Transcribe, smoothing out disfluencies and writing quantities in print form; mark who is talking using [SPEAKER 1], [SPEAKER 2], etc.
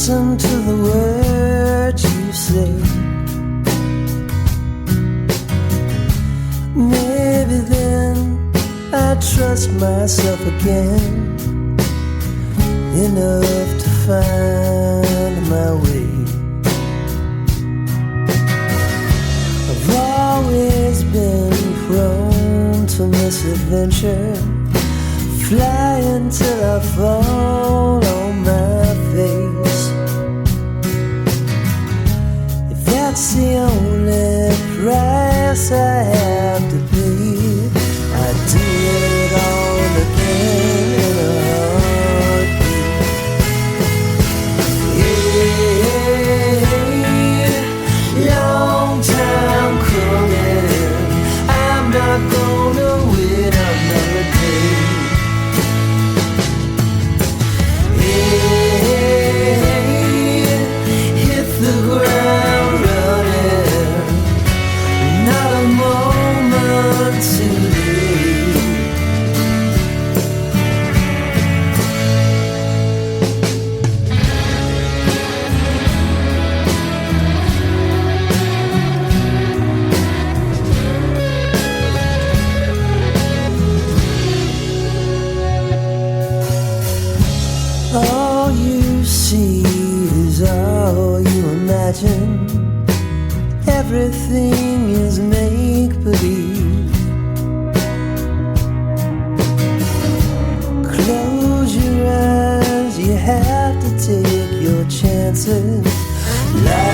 [SPEAKER 1] listen to the words you say. Maybe then I trust myself again, enough to find my way. I've always been prone to misadventure, fly until I fall on my face. If that's the only price I have to pay, I'd do it all again in a heartbeat. Yeah, long time coming, I'm not gonna wait another day. Hit the ground running, not a moment too late. All you see is all you imagine. Everything is make-believe. Close your eyes, you have to take your chances. Life